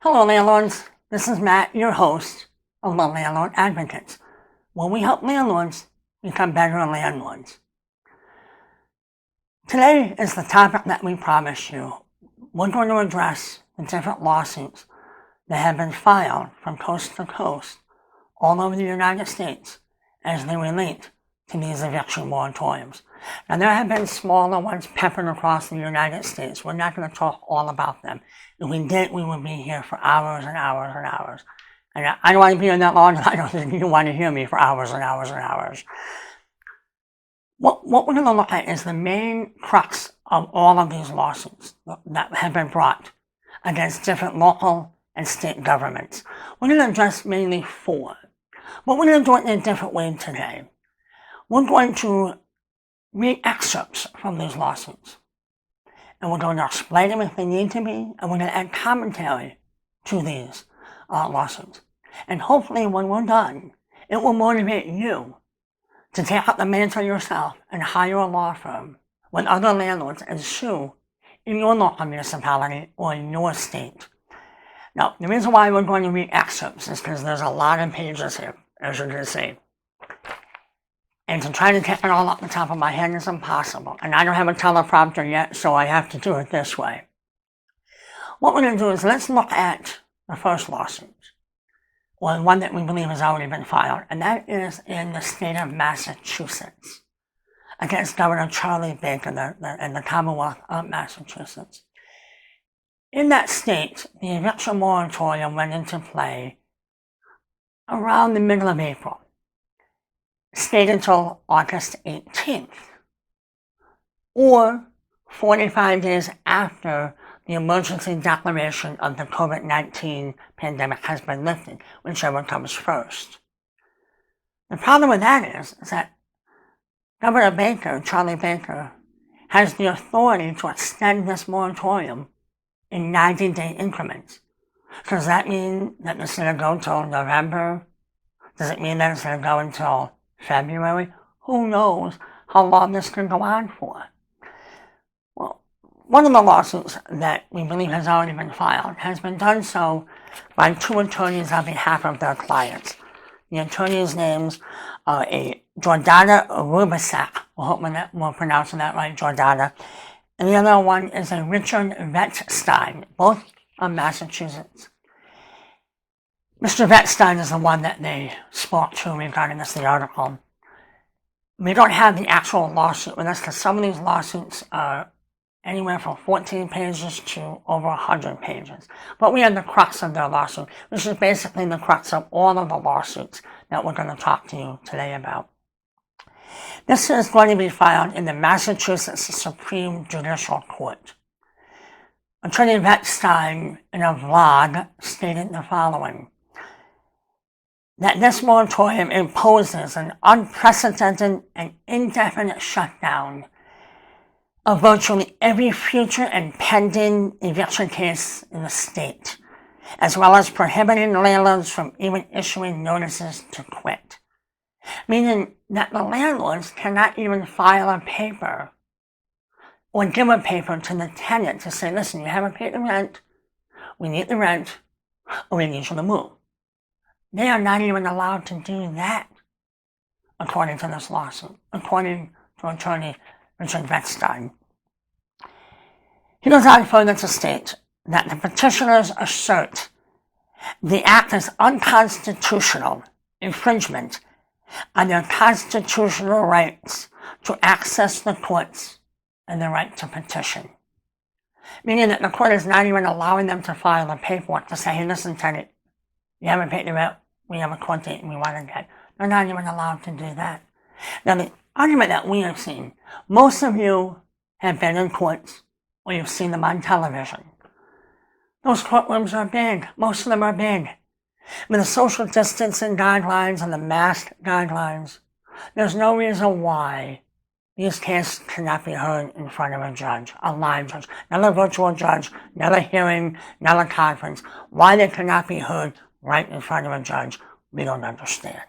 Hello landlords, this is Matt, your host of the Landlord Advocates, where we help landlords become better landlords. Today is the topic that we promised you. We're going to address the different lawsuits that have been filed from coast to coast all over the United States as they relate to these eviction moratoriums. Now there have been smaller ones peppered across the United States. We're not going to talk all about them. If we did, we would be here for hours and hours and hours. And I don't want to be here that long, and I don't think you want to hear me for hours and hours and hours. What we're going to look at is the main crux of all of these lawsuits that have been brought against different local and state governments. We're going to address mainly four, but we're going to do it in a different way today. We're going to read excerpts from these lawsuits, and we're going to explain them if they need to be, and we're going to add commentary to these lawsuits. And hopefully when we're done, it will motivate you to take up the mantle yourself and hire a law firm with other landlords and sue in your local municipality or in your state. Now, the reason why we're going to read excerpts is because there's a lot of pages here, as you can see. And to try to take it all off the top of my head is impossible. And I don't have a teleprompter yet, so I have to do it this way. What we're going to do is let's look at the first lawsuit, or one that we believe has already been filed, and that is in the state of Massachusetts against Governor Charlie Baker and the Commonwealth of Massachusetts. In that state, the eviction moratorium went into play around the middle of April. Stayed until August 18th, or 45 days after the emergency declaration of the COVID-19 pandemic has been lifted, whichever comes first. The problem with that is that Governor Baker, Charlie Baker, has the authority to extend this moratorium in 90-day increments. So does that mean that it's going to go until November? Does it mean that it's going to go until February? Who knows how long this can go on for? Well, one of the lawsuits that we believe has already been filed has been done so by two attorneys on behalf of their clients. The attorneys' names are Jordana Rubisak, we're pronouncing that right, Jordana, and the other one is a Richard Vetstein, both of Massachusetts. Mr. Vetstein is the one that they spoke to regarding this, the article. We don't have the actual lawsuit with us because some of these lawsuits are anywhere from 14 pages to over 100 pages. But we have the crux of their lawsuit, which is basically the crux of all of the lawsuits that we're going to talk to you today about. This is going to be filed in the Massachusetts Supreme Judicial Court. Attorney Vetstein, in a vlog, stated the following: that this moratorium imposes an unprecedented and indefinite shutdown of virtually every future and pending eviction case in the state, as well as prohibiting landlords from even issuing notices to quit. Meaning that the landlords cannot even file a paper or give a paper to the tenant to say, listen, you haven't paid the rent, we need the rent, or we need you to move. They are not even allowed to do that, according to this lawsuit, according to attorney Richard Vetstein. He goes on further to state that the petitioners assert the act is unconstitutional infringement on their constitutional rights to access the courts and the right to petition. Meaning that the court is not even allowing them to file a paperwork to say, hey, listen, tenant, you haven't paid the rent, we have a court date and we want to get. They're not even allowed to do that. Now, the argument that we have seen, most of you have been in courts or you've seen them on television. Those courtrooms are big. Most of them are big. With the social distancing guidelines and the mask guidelines, there's no reason why these cases cannot be heard in front of a judge, a live judge, not a virtual judge, not a hearing, not a conference. Why they cannot be heard right in front of a judge, we don't understand.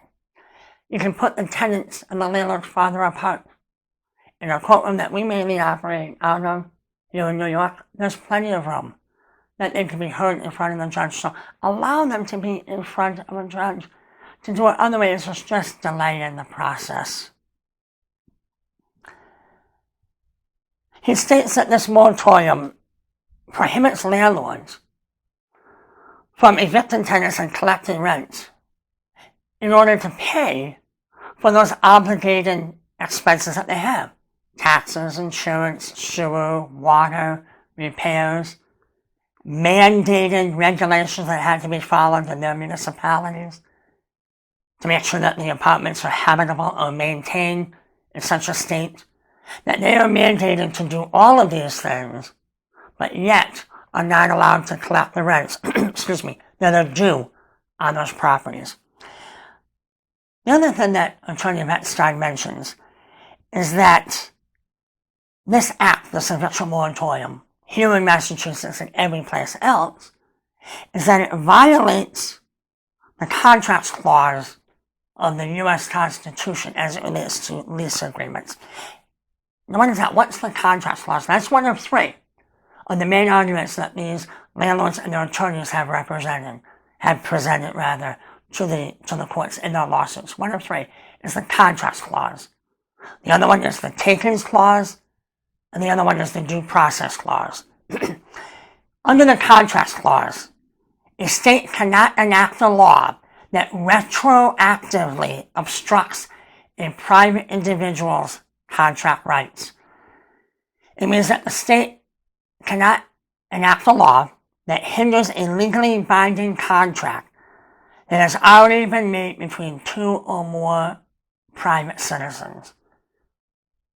You can put the tenants and the landlords farther apart. In a courtroom that we mainly operate out of here in New York, there's plenty of room. that they can be heard in front of the judge. So allow them to be in front of a judge. To do it otherwise is just delaying the process. He states that this moratorium prohibits landlords from evicting tenants and collecting rent in order to pay for those obligated expenses that they have. Taxes, insurance, sewer, water, repairs, mandated regulations that had to be followed in their municipalities to make sure that the apartments are habitable or maintained in such a state that they are mandated to do all of these things, but yet are not allowed to collect the rents that are due on those properties. The other thing that Attorney Vetstein mentions is that this act, this eviction moratorium, here in Massachusetts and every place else, is that it violates the contracts clause of the U.S. Constitution as it relates to lease agreements. Now, what is that? What's the contracts clause? That's one of three of the main arguments that these landlords and their attorneys have presented to the courts in their lawsuits. One of three is the contracts clause. The other one is the takings clause, and the other one is the due process clause. Under the contracts clause, a state cannot enact a law that retroactively obstructs a private individual's contract rights. It means that the state cannot enact a law that hinders a legally binding contract that has already been made between two or more private citizens.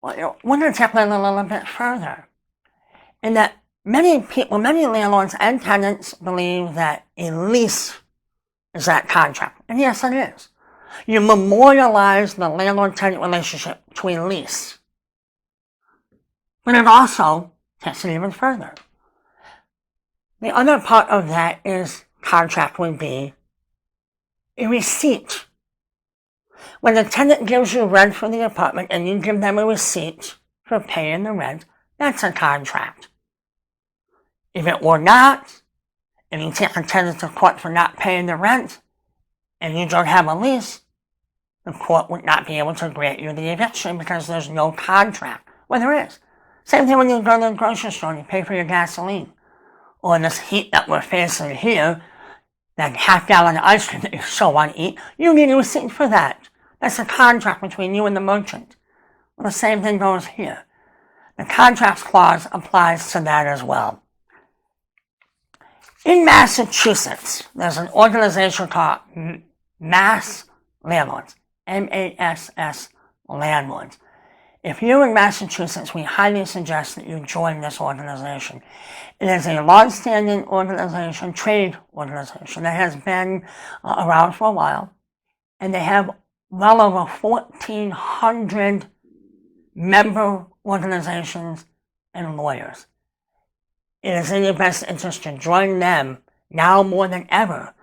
Well, we're going to take that a little bit further, in that many landlords and tenants believe that a lease is that contract. And yes, it is. You memorialize the landlord-tenant relationship to a lease. But it also takes it even further. The other part of that is contract would be a receipt. When the tenant gives you rent for the apartment and you give them a receipt for paying the rent, that's a contract. If it were not, and you take a tenant to court for not paying the rent, and you don't have a lease, the court would not be able to grant you the eviction because there's no contract. Well, there is. Same thing when you go to the grocery store and you pay for your gasoline. Or in this heat that we're facing here, that half-gallon of ice cream that you so want to eat, you need a receipt for that. That's a contract between you and the merchant. Well, the same thing goes here. The contracts clause applies to that as well. In Massachusetts, there's an organization called Mass Landlords, M-A-S-S Landlords. If you're in Massachusetts, we highly suggest that you join this organization. It is a long-standing organization, trade organization that has been around for a while, and they have well over 1,400 member organizations and lawyers. It is in your best interest to join them now more than ever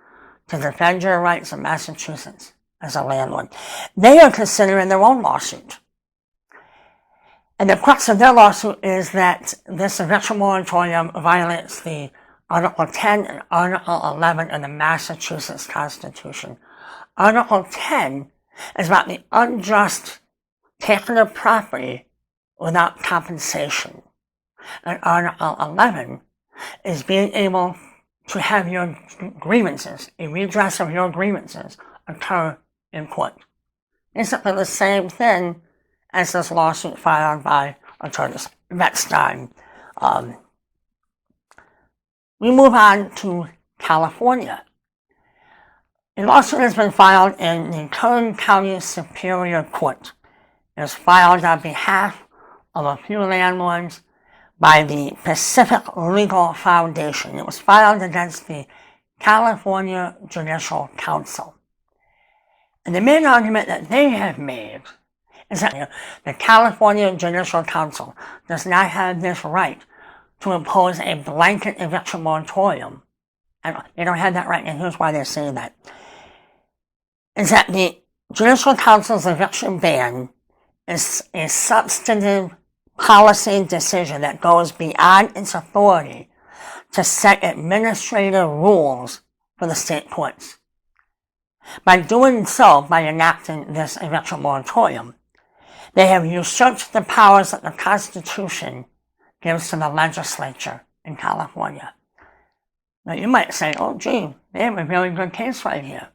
to defend your rights in Massachusetts as a landlord. They are considering their own lawsuit. And the crux of their lawsuit is that this eviction moratorium violates the Article 10 and Article 11 of the Massachusetts Constitution. Article 10 is about the unjust taking of property without compensation. And Article 11 is being able to have your grievances, a redress of your grievances, occur in court. Basically the same thing as this lawsuit filed by Attorney Vetstein. We move on to California. A lawsuit has been filed in the Kern County Superior Court. It was filed on behalf of a few landlords by the Pacific Legal Foundation. It was filed against the California Judicial Council. And the main argument that they have made is that the California Judicial Council does not have this right to impose a blanket eviction moratorium. And they don't have that right, and here's why they're saying that. Is that the Judicial Council's eviction ban is a substantive policy decision that goes beyond its authority to set administrative rules for the state courts. By doing so, by enacting this eviction moratorium, they have usurped the powers that the Constitution gives to the legislature in California. Now you might say, oh gee, they have a very good case right here.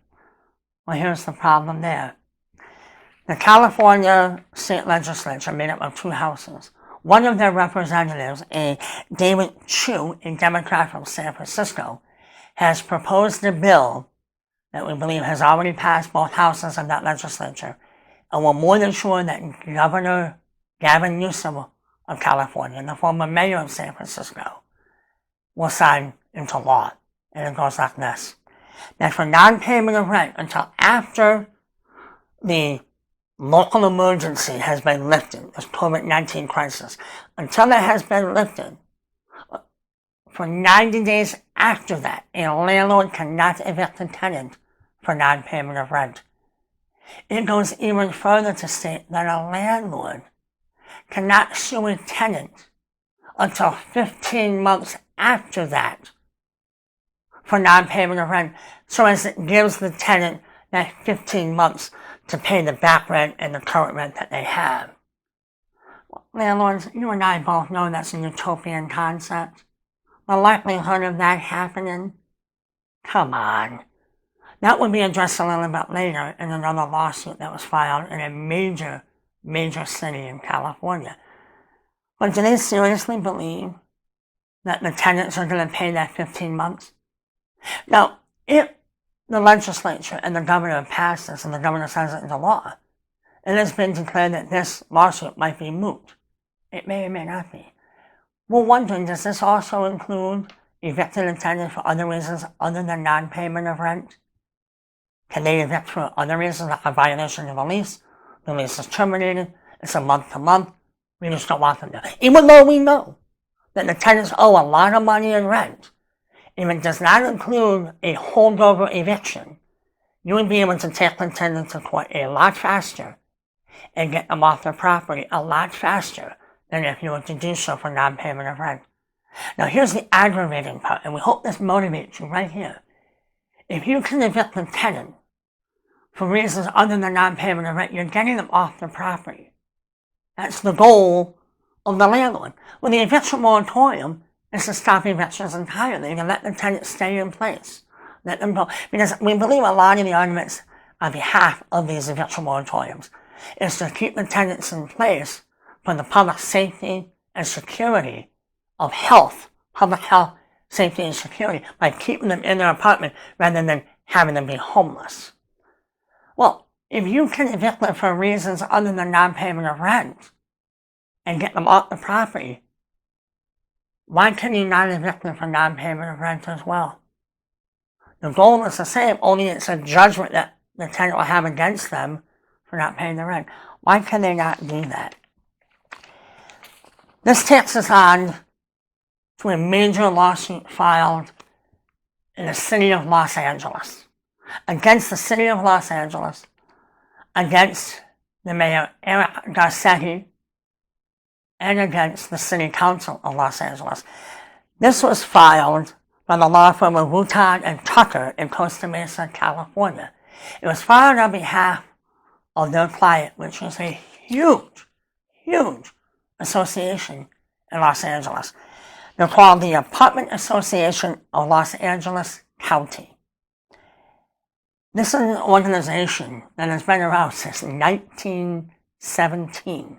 Well, here's the problem there. The California state legislature made up of two houses. One of their representatives, a David Chu, a Democrat from San Francisco, has proposed a bill that we believe has already passed both houses of that legislature, and we're more than sure that Governor Gavin Newsom of California, the former mayor of San Francisco, will sign into law. And it goes like this: that for non-payment of rent until after the local emergency has been lifted, this COVID-19 crisis, until it has been lifted, for 90 days after that, a landlord cannot evict a tenant for non-payment of rent. It goes even further to state that a landlord cannot sue a tenant until 15 months after that for non-payment of rent, so as it gives the tenant that 15 months to pay the back rent and the current rent that they have. Landlords, you and I both know that's a utopian concept. The likelihood of that happening? Come on. That would be addressed a little bit later in another lawsuit that was filed in a major city in California. But do they seriously believe that the tenants are going to pay that 15 months? Now, if the legislature and the governor pass this and the governor signs it into law, it has been declared that this lawsuit might be moot. It may or may not be. We're wondering, does this also include evicted tenants for other reasons other than non-payment of rent? Can they evict for other reasons, like a violation of a lease? The lease is terminated, it's a month-to-month, we just don't want them to. Even though we know that the tenants owe a lot of money in rent, if it does not include a holdover eviction, you would be able to take the tenant to court a lot faster and get them off their property a lot faster than if you were to do so for non-payment of rent. Now here's the aggravating part, and we hope this motivates you right here. If you can evict the tenant for reasons other than non-payment of rent, you're getting them off their property. That's the goal of the landlord. Well, the eviction moratorium is to stop evictions entirely and let the tenant stay in place. Let them go. Because we believe a lot of the arguments on behalf of these eviction moratoriums is to keep the tenants in place for the public safety and security of health, public health, safety, and security, by keeping them in their apartment rather than having them be homeless. Well, if you can evict them for reasons other than non-payment of rent and get them off the property, why can you not evict them for non-payment of rent as well? The goal is the same, only it's a judgment that the tenant will have against them for not paying the rent. Why can they not do that? This takes us on to a major lawsuit filed in the city of Los Angeles, against the city of Los Angeles, against the mayor Eric Garcetti, and against the city council of Los Angeles. This was filed by the law firm of Wooten and Tucker in Costa Mesa, California. It was filed on behalf of their client, which is a huge association in Los Angeles. They're called the Apartment Association of Los Angeles County. This is an organization that has been around since 1917.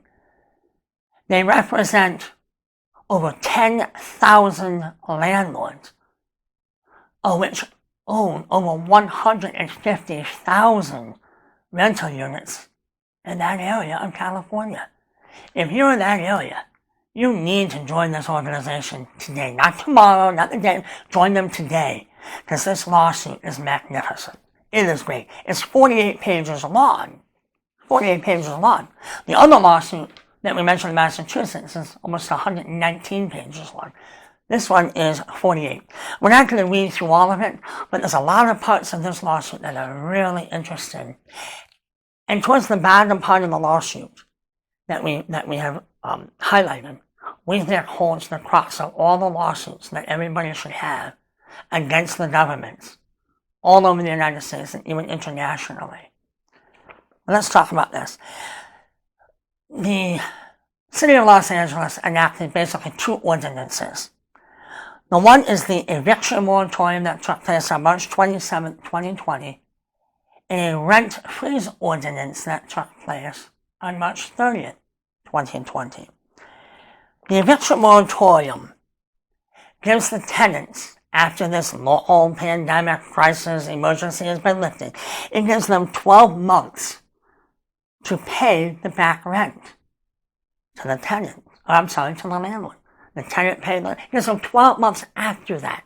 They represent over 10,000 landlords, of which own over 150,000 rental units in that area of California. If you're in that area, you need to join this organization today. Not tomorrow, not the day. Join them today, because this lawsuit is magnificent. It is great. It's 48 pages long. 48 pages long. The other lawsuit that we mentioned in Massachusetts is almost 119 pages long. This one is 48. We're not going to read through all of it, but there's a lot of parts of this lawsuit that are really interesting. And towards the bottom part of the lawsuit that we have highlighted, we think holds the crux of all the lawsuits that everybody should have against the governments all over the United States and even internationally. Let's talk about this. The City of Los Angeles enacted basically two ordinances. The one is the Eviction Moratorium that took place on March 27, 2020, and a rent freeze ordinance that took place on March 30th, 2020. The Eviction Moratorium gives the tenants, after this local pandemic crisis emergency has been lifted, it gives them 12 months to pay the back rent to the tenant. To the landlord. The tenant paid it gives them 12 months after that.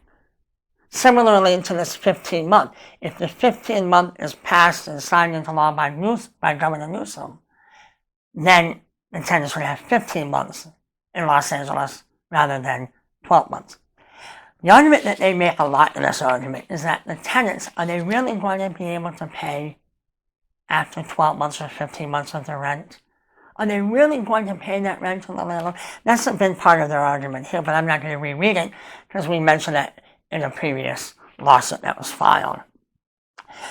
Similarly to this 15-month. If the 15-month is passed and signed into law by Governor Newsom, then the tenants would have 15 months in Los Angeles rather than 12 months. The argument that they make a lot in this argument is that the tenants, are they really going to be able to pay after 12 months or 15 months of the rent? Are they really going to pay that rent to the landlord? That's a big part of their argument here, but I'm not going to reread it because we mentioned it in a previous lawsuit that was filed.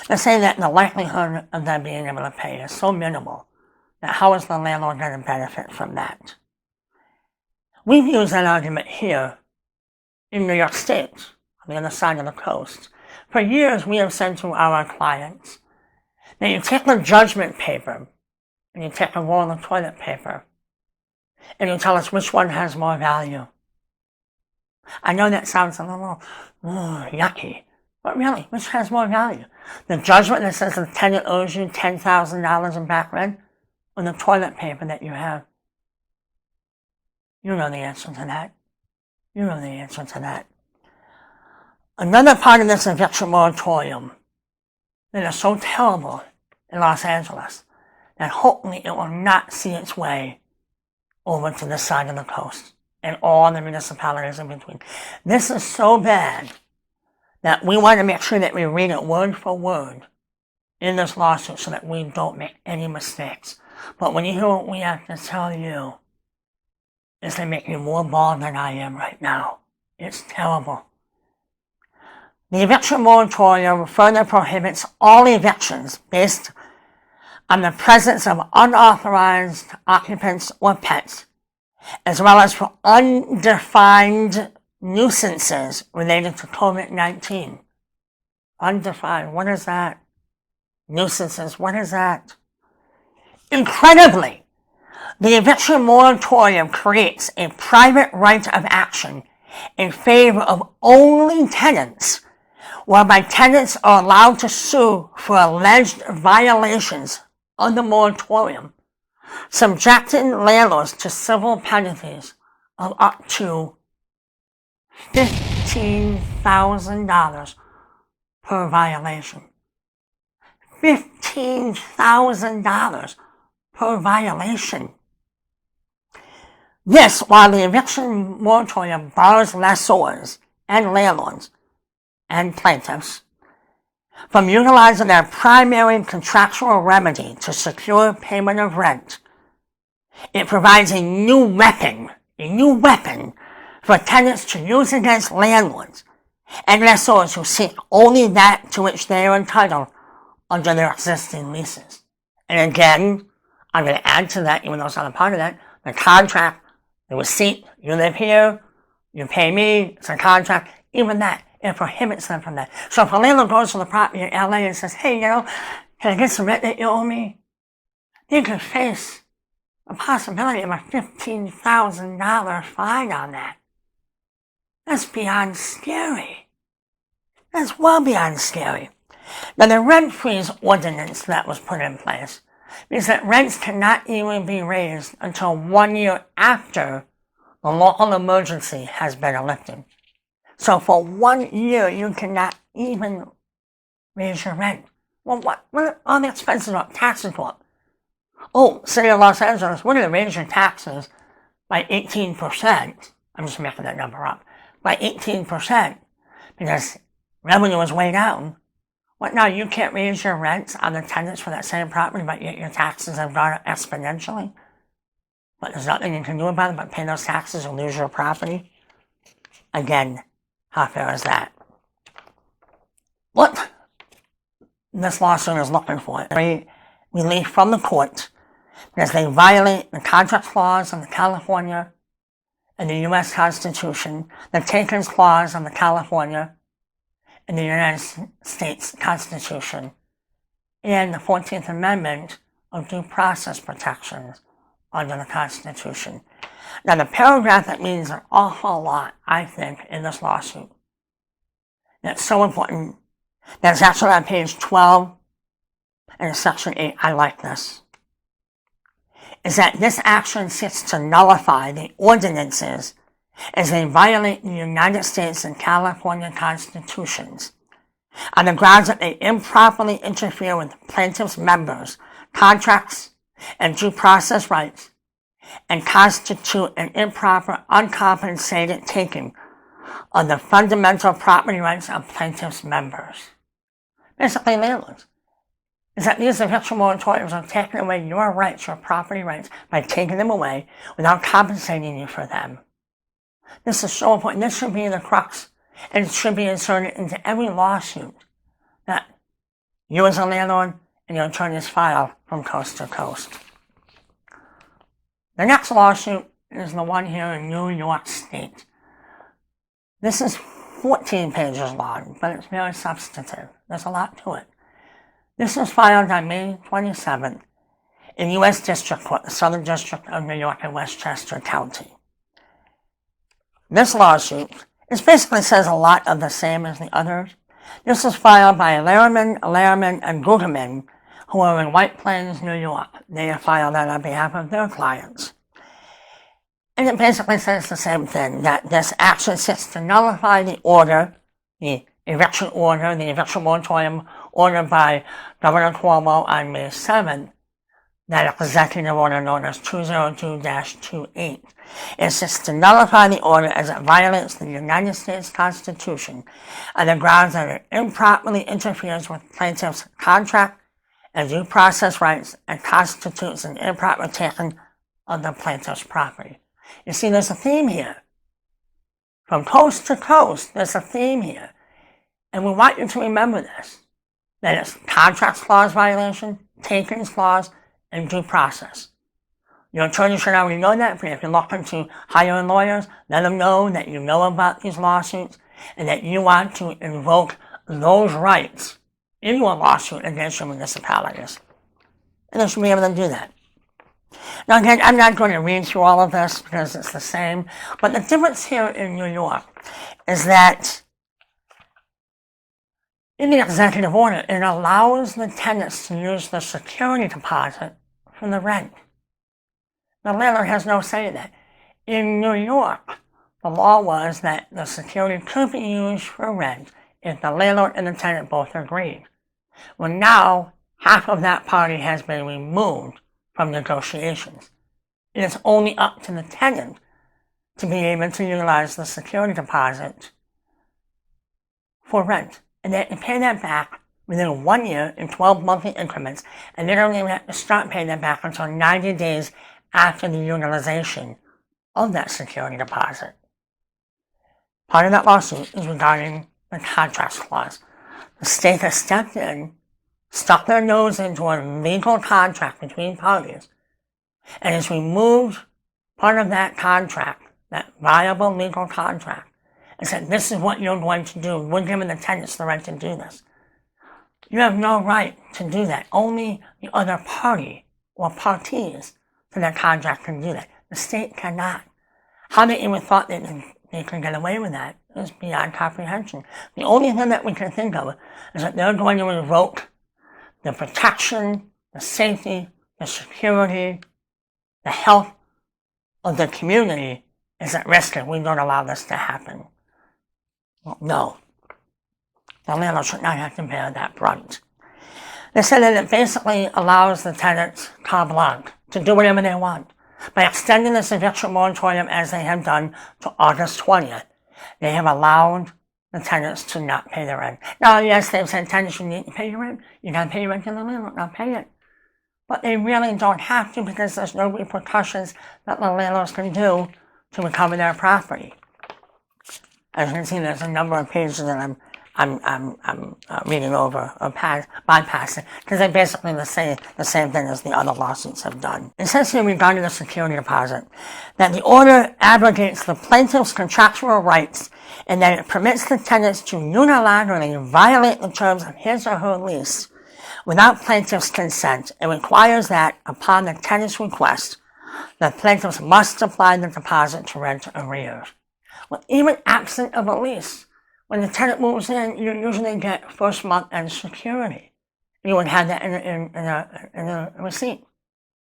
They say that the likelihood of them being able to pay is so minimal that how is the landlord going to benefit from that? We've used that argument here in New York State, on the other side of the coast. For years, we have said to our clients that you take the judgment paper and you take a roll of toilet paper and you tell us which one has more value. I know that sounds a little yucky, but really, which has more value? The judgment that says the tenant owes you $10,000 in back rent, or the toilet paper that you have? You know the answer to that. You know the answer to that. Another part of this eviction moratorium that is so terrible in Los Angeles that hopefully it will not see its way over to this side of the coast and all the municipalities in between. This is so bad that we want to make sure that we read it word for word in this lawsuit so that we don't make any mistakes. But when you hear what we have to tell you, it's to make you more bald than I am right now. It's terrible. The eviction moratorium further prohibits all evictions based on the presence of unauthorized occupants or pets, as well as for undefined nuisances related to COVID-19. Undefined, what is that? Nuisances, what is that? Incredibly, the eviction moratorium creates a private right of action in favor of only tenants, whereby tenants are allowed to sue for alleged violations of the moratorium, subjecting landlords to civil penalties of up to $15,000 per violation. $15,000 per violation. This, while the eviction moratorium bars lessors and landlords and plaintiffs from utilizing their primary contractual remedy to secure payment of rent, it provides a new weapon for tenants to use against landlords and lessors who seek only that to which they are entitled under their existing leases. And again, I'm going to add to that, even though it's not a part of that, the contract, the receipt, you live here, you pay me, it's a contract, even that, it prohibits them from that. So if a landlord goes to the property in LA and says, hey, can I get some rent that you owe me? They could face the possibility of a $15,000 fine on that. That's beyond scary. That's well beyond scary. Now the rent freeze ordinance that was put in place means that rents cannot even be raised until 1 year after the local emergency has been lifted. So for 1 year, you cannot even raise your rent. Well, what are all the expenses of taxes for? Oh, City of Los Angeles, we're going to raise your taxes by 18%. I'm just making that number up. By 18%, because revenue is way down. What now, you can't raise your rents on the tenants for that same property, but yet your taxes have gone up exponentially? but there's nothing you can do about it but pay those taxes and lose your property. Again, how fair is that? What this lawsuit is looking for is relief from the court because they violate the contract clause of the California and the U.S. Constitution, the takings clause of the California and the United States Constitution, and the 14th Amendment of due process protections under the Constitution. Now, the paragraph that means an awful lot, I think, in this lawsuit, that's so important, that's actually on page 12 and section 8, I like this, is that this action seeks to nullify the ordinances as they violate the United States and California constitutions on the grounds that they improperly interfere with plaintiffs' members' contracts and due process rights and constitute an improper, uncompensated taking of the fundamental property rights of plaintiffs' members. Basically, landlords. Is that these eviction moratoriums are taking away your rights, your property rights, by taking them away without compensating you for them. This is so important. This should be the crux, and it should be inserted into every lawsuit that you as a landlord and your attorneys file from coast to coast. The next lawsuit is the one here in New York State. This is 14 pages long, but it's very substantive. There's a lot to it. This was filed on May 27th in U.S. District Court, the Southern District of New York in Westchester County. This lawsuit, it basically says a lot of the same as the others. This was filed by Lehrman, and Guterman, who are in White Plains, New York. They have filed that on behalf of their clients. And it basically says the same thing, that this action seeks to nullify the order, the eviction order, the eviction moratorium ordered by Governor Cuomo on May 7th, that executive order known as 202-28. It seeks to nullify the order as it violates the United States Constitution on the grounds that it improperly interferes with plaintiffs' contract and due process rights and constitutes an improper taking of the plaintiff's property. You see, there's a theme here. From coast to coast, there's a theme here. And we want you to remember this, that it's contract clause violation, takings clause, and due process. Your attorney should already know that, but if you're looking to hire lawyers, let them know that you know about these lawsuits and that you want to invoke those rights in your lawsuit against your municipalities. And they should be able to do that. Now again, I'm not going to read through all of this because it's the same, but the difference here in New York is that in the executive order, it allows the tenants to use the security deposit for the rent. The landlord has no say in that. In New York, the law was that the security could be used for rent if the landlord and the tenant both agreed. Well, now, half of that party has been removed from negotiations. It is only up to the tenant to be able to utilize the security deposit for rent. And they can pay that back within 1 year in 12 monthly increments, and they don't even have to start paying that back until 90 days after the utilization of that security deposit. Part of that lawsuit is regarding the contracts clause. The state has stepped in, stuck their nose into a legal contract between parties, and has removed part of that contract, that viable legal contract, and said, this is what you're going to do. We're giving the tenants the right to do this. You have no right to do that. Only the other party or parties to that contract can do that. The state cannot. How they even thought they could get away with that is beyond comprehension. The only thing that we can think of is that they're going to revoke the protection, the safety, the security, the health of the community is at risk if we don't allow this to happen. Well, no. The landlord should not have to bear that brunt. They said that it basically allows the tenants carte blanche to do whatever they want. By extending this eviction moratorium as they have done to August 20th, they have allowed the tenants to not pay their rent. Now, yes, they've said tenants, you need to pay your rent. You got to pay your rent to the landlord, not pay it. but they really don't have to because there's no repercussions that the landlords can do to recover their property. As you can see, there's a number of pages that I'm reading over or bypassing because they basically say the same thing as the other lawsuits have done. It says here regarding the security deposit that the order abrogates the plaintiff's contractual rights and that it permits the tenants to unilaterally violate the terms of his or her lease without plaintiff's consent. It requires that, upon the tenant's request, the plaintiffs must supply the deposit to rent arrears. Well, even absent of a lease, when the tenant moves in, you usually get first month and security. You would have that in a receipt.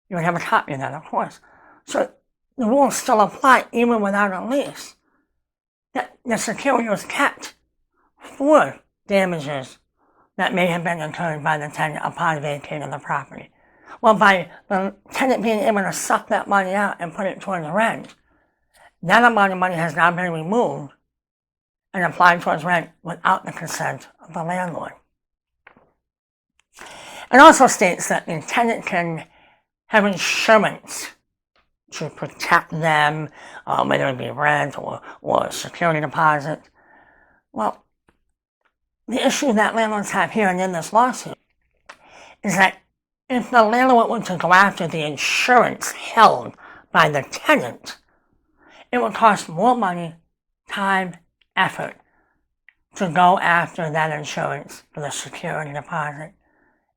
You would have a copy of that, of course. So the rules still apply even without a lease. The security was kept for damages that may have been incurred by the tenant upon vacating the property. Well, by the tenant being able to suck that money out and put it towards rent, that amount of money has now been removed and applied towards rent without the consent of the landlord. It also states that the tenant can have insurance to protect them, whether it be rent or security deposit. Well, the issue that landlords have here and in this lawsuit is that if the landlord were to go after the insurance held by the tenant, it would cost more money, time, effort to go after that insurance for the security deposit.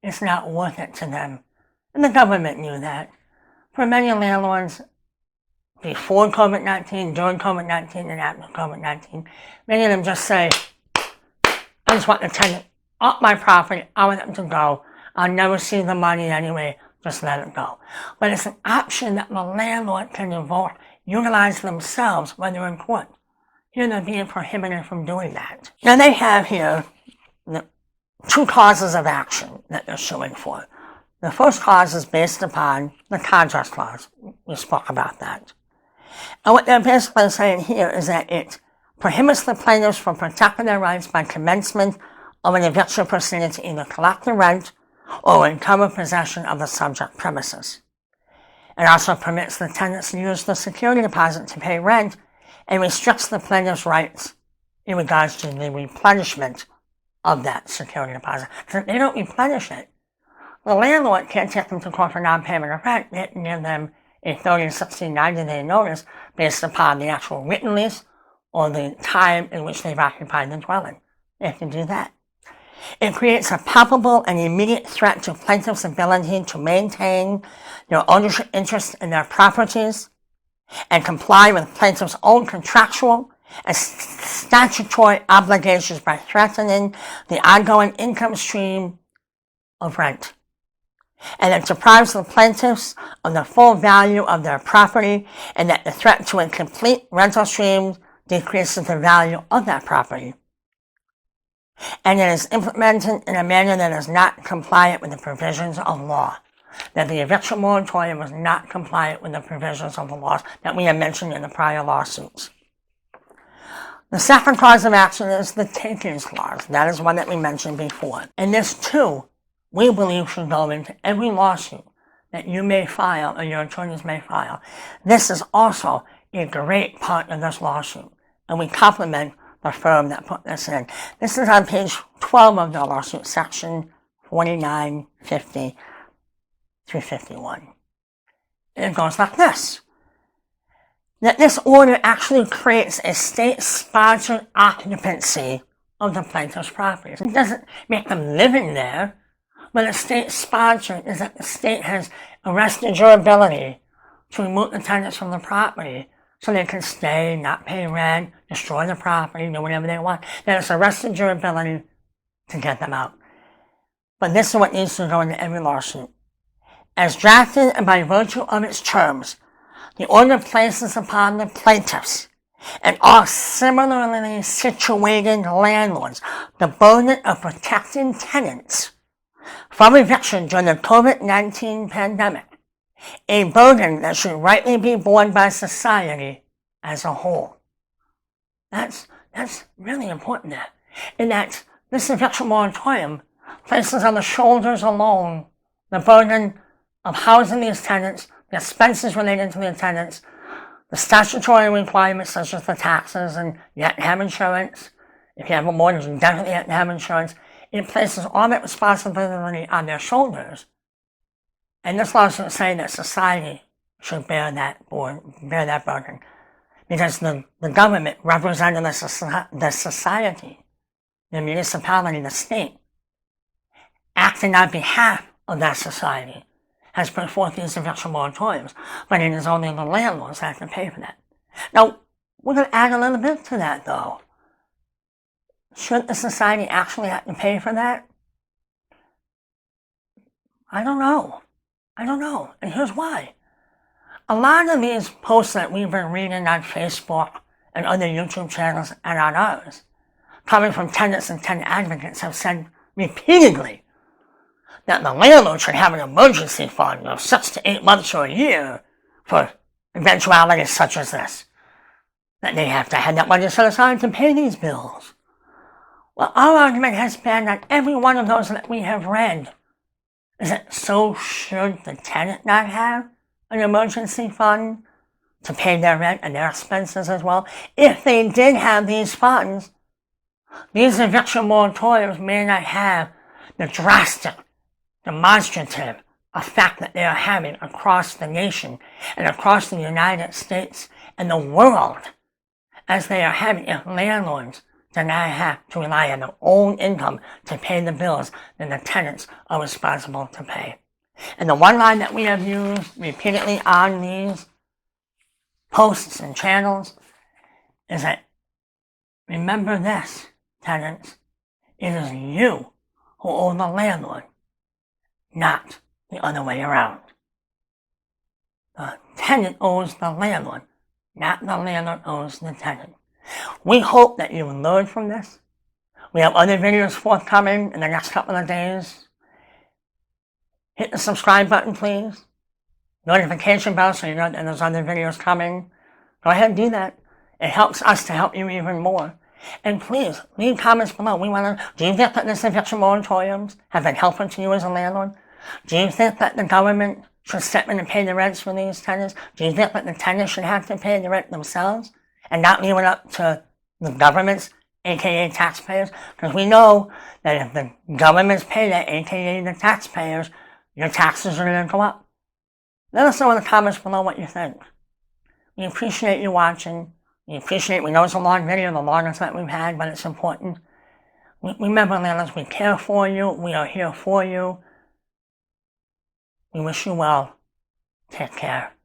It's not worth it to them. And the government knew that. For many landlords, before COVID-19, during COVID-19, and after COVID-19, many of them just say, I just want the tenant off my property, I want them to go. I'll never see the money anyway, just let it go. But it's an option that the landlord can utilize themselves when they're in court. Here they're being prohibited from doing that. Now they have here the two causes of action that they're suing for. The first cause is based upon the contract clause. We spoke about that. And what they're basically saying here is that it prohibits the plaintiffs from protecting their rights by commencement of an eviction proceeding to either collect the rent or recover possession of the subject premises. It also permits the tenants to use the security deposit to pay rent and restricts the plaintiff's rights in regards to the replenishment of that security deposit. So if they don't replenish it, the landlord can't take them to court for non-payment of rent. They can give them a 30, 60, 90-day notice based upon the actual written lease or the time in which they've occupied the dwelling. They can do that. It creates a palpable and immediate threat to plaintiffs' ability to maintain their ownership interest in their properties and comply with plaintiffs' own contractual and statutory obligations by threatening the ongoing income stream of rent. And it deprives the plaintiffs of the full value of their property, and that the threat to a complete rental stream decreases the value of that property. And it is implemented in a manner that is not compliant with the provisions of law. That the eviction moratorium was not compliant with the provisions of the laws that we have mentioned in the prior lawsuits. The second cause of action is the takings clause. That is one that we mentioned before. And this too, we believe should go into every lawsuit that you may file or your attorneys may file. This is also a great part of this lawsuit, and we compliment the firm that put this in. This is on page 12 of the lawsuit, section 4950 through 51. And it goes like this. That this order actually creates a state-sponsored occupancy of the plaintiff's property. It doesn't make them living there, but a state-sponsored is that the state has arrested your ability to remove the tenants from the property so they can stay, not pay rent, destroy the property, do whatever they want. That it's arrested your ability to get them out. But this is what needs to go into every lawsuit. As drafted and by virtue of its terms, the order places upon the plaintiffs and all similarly situated landlords the burden of protecting tenants from eviction during the COVID-19 pandemic, a burden that should rightly be borne by society as a whole. That's really important there. In that this eviction moratorium places on the shoulders alone the burden of housing these tenants, the expenses related to the tenants, the statutory requirements such as the taxes, and you have to have insurance. If you have a mortgage, you definitely have to have insurance. It places all that responsibility on their shoulders. And this lawsuit is saying that society should bear that burden. Because the government, representing the society, the municipality, the state, acting on behalf of that society, has put forth these eviction moratoriums, but it is only the landlords that have to pay for that. Now, we're going to add a little bit to that, though. Should the society actually have to pay for that? I don't know. And here's why. A lot of these posts that we've been reading on Facebook and other YouTube channels and on ours, coming from tenants and tenant advocates, have said repeatedly that the landlord should have an emergency fund of 6 to 8 months or a year for eventualities such as this. That they have to have that money set aside to pay these bills. Well, our argument has been that every one of those that we have read is that so should the tenant not have an emergency fund to pay their rent and their expenses as well. If they did have these funds, these eviction moratoriums may not have the drastic, demonstrative effect that they are having across the nation and across the United States and the world, as they are having if landlords do not have to rely on their own income to pay the bills that the tenants are responsible to pay. And the one line that we have used repeatedly on these posts and channels is that, remember this, tenants, it is you who owe the landlord, not the other way around. The tenant owes the landlord, not the landlord owes the tenant. We hope that you learn from this. We have other videos forthcoming in the next couple of days. Hit the subscribe button, please. Notification bell so you know that there's other videos coming. Go ahead and do that. It helps us to help you even more. And please, leave comments below. We want to know, do you think that this eviction moratoriums have been helpful to you as a landlord? Do you think that the government should step in and pay the rents for these tenants? Do you think that the tenants should have to pay the rent themselves and not leave it up to the governments, aka taxpayers? Because we know that if the governments pay that, aka the taxpayers, your taxes are going to go up. Let us know in the comments below what you think. We appreciate you watching. We know it's a long video, the longest that we've had, but it's important. Remember, landlords, we care for you. We are here for you. We wish you well. Take care.